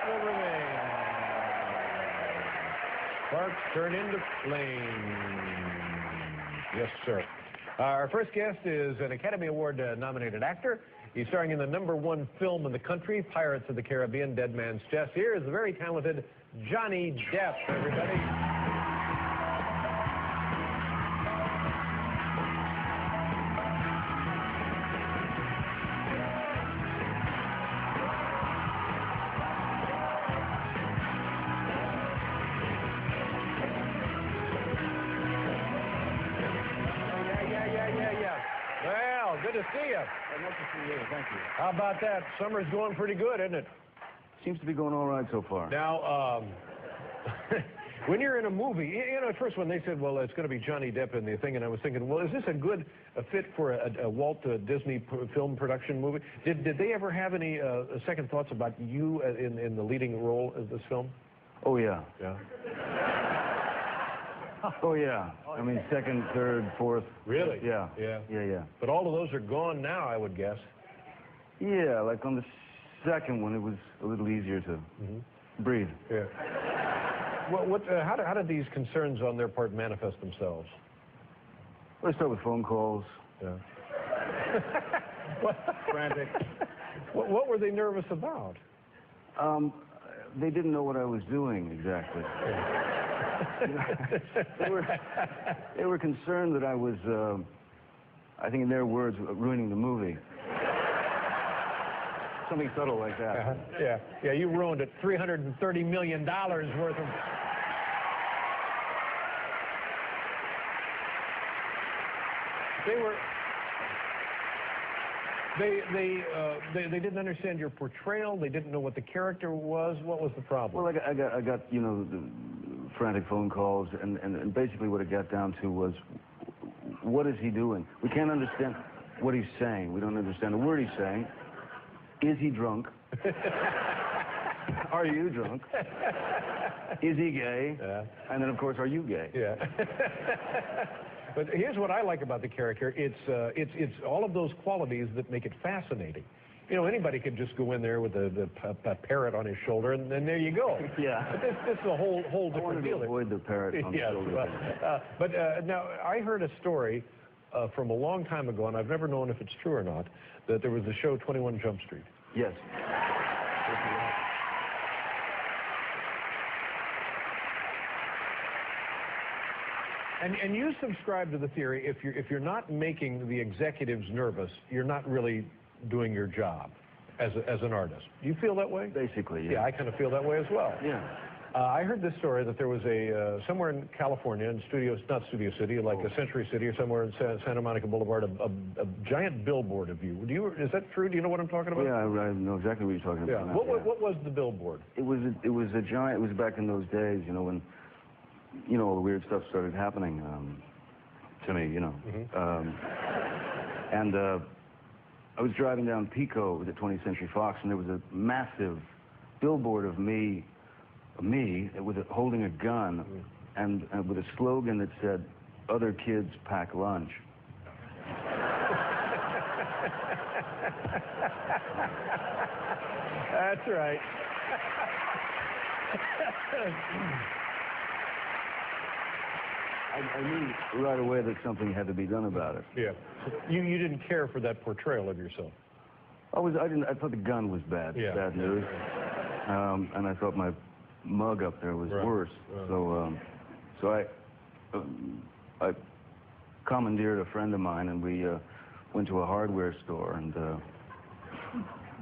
will remain. Sparks turn into flames. Yes, sir. Our first guest is an Academy Award-nominated actor. He's starring in the #1 film in the country, Pirates of the Caribbean, Dead Man's Chest. Here is the very talented Johnny Depp, everybody. Well, good to see you. I'd love to see you. Thank you. How about that? Summer's going pretty good, isn't it? Seems to be going all right so far. Now, when you're in a movie, you know, at first when they said, well, it's going to be Johnny Depp in the thing, and I was thinking, well, is this a good fit for a Walt Disney film production movie? Did they ever have any second thoughts about you in the leading role of this film? Oh, yeah. Yeah. Oh, yeah. I mean, second, third, fourth. Really? Yeah. Yeah. Yeah, yeah. But all of those are gone now, I would guess. Yeah, like on the second one, it was a little easier to breathe. Yeah. Well, how did these concerns on their part manifest themselves? Let's start with phone calls. Yeah. Frantic. What were they nervous about? They didn't know what I was doing exactly. They were concerned that I was, I think in their words, ruining the movie. Something subtle like that. Yeah, yeah, you ruined it. $330 million worth of... They didn't understand your portrayal. They didn't know what the character was. What was the problem? Well, I got you know, the frantic phone calls, and basically what it got down to was, what is he doing? We can't understand what he's saying. We don't understand a word he's saying. Is he drunk? Are you drunk? Is he gay? Yeah. And then, of course, are you gay? Yeah. But here's what I like about the character. It's all of those qualities that make it fascinating. You know, anybody could just go in there with a parrot on his shoulder, and then there you go. Yeah. But this is a whole different deal. I wanted to avoid the parrot on the shoulder. But now, I heard a story from a long time ago, and I've never known if it's true or not, that there was a show, 21 Jump Street. Yes. And you subscribe to the theory, if you're not making the executives nervous, you're not really doing your job as an artist. Do you feel that way? Basically, yeah. Yeah, I kind of feel that way as well. Yeah. I heard this story that there was somewhere in California, in not Studio City, like a Century City or somewhere in Santa Monica Boulevard, a giant billboard of you. Is that true? Do you know what I'm talking about? Yeah, I know exactly what you're talking about. Yeah. What was the billboard? It was a giant. It was back in those days, you know, when, you know, all the weird stuff started happening to me, you know. And I was driving down Pico with the 20th Century Fox, and there was a massive billboard of me holding a gun, and with a slogan that said, "Other kids pack lunch." That's right. I knew right away that something had to be done about it. Yeah. You didn't care for that portrayal of yourself. I thought the gun was bad. Yeah. Bad news. And I thought my mug up there was worse. Right. So I commandeered a friend of mine, and we went to a hardware store and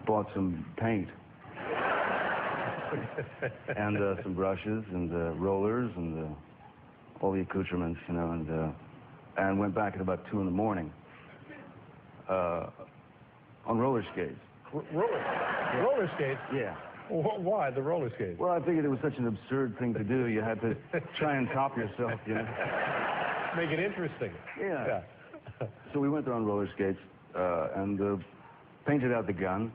bought some paint and some brushes and rollers and all the accoutrements, you know, and went back at about 2 in the morning on roller skates. Roller skates? Yeah. Why the roller skates? Well, I figured it was such an absurd thing to do. You had to try and top yourself, you know. Make it interesting. Yeah. So we went there on roller skates and painted out the gun,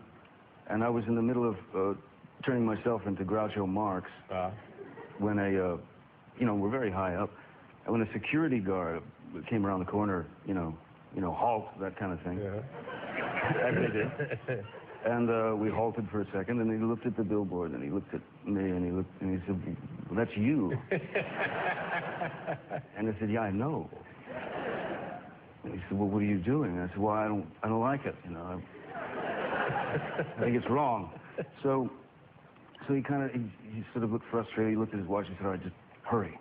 and I was in the middle of turning myself into Groucho Marx when you know, we're very high up, and when a security guard came around the corner, you know, halt, that kind of thing. Yeah. As they did. And we halted for a second, and he looked at the billboard, and he looked at me, and he said, well, that's you. And I said, yeah, I know. And he said, well, what are you doing? And I said, well, I don't like it, you know. I think it's wrong. So he kind of, he sort of looked frustrated. He looked at his watch and said, all right, just hurry.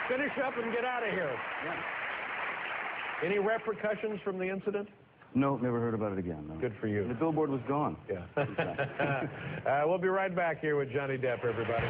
Finish up and get out of here. Yeah. Any repercussions from the incident? No, never heard about it again. No. Good for you. The billboard was gone. Yeah. We'll be right back here with Johnny Depp, everybody.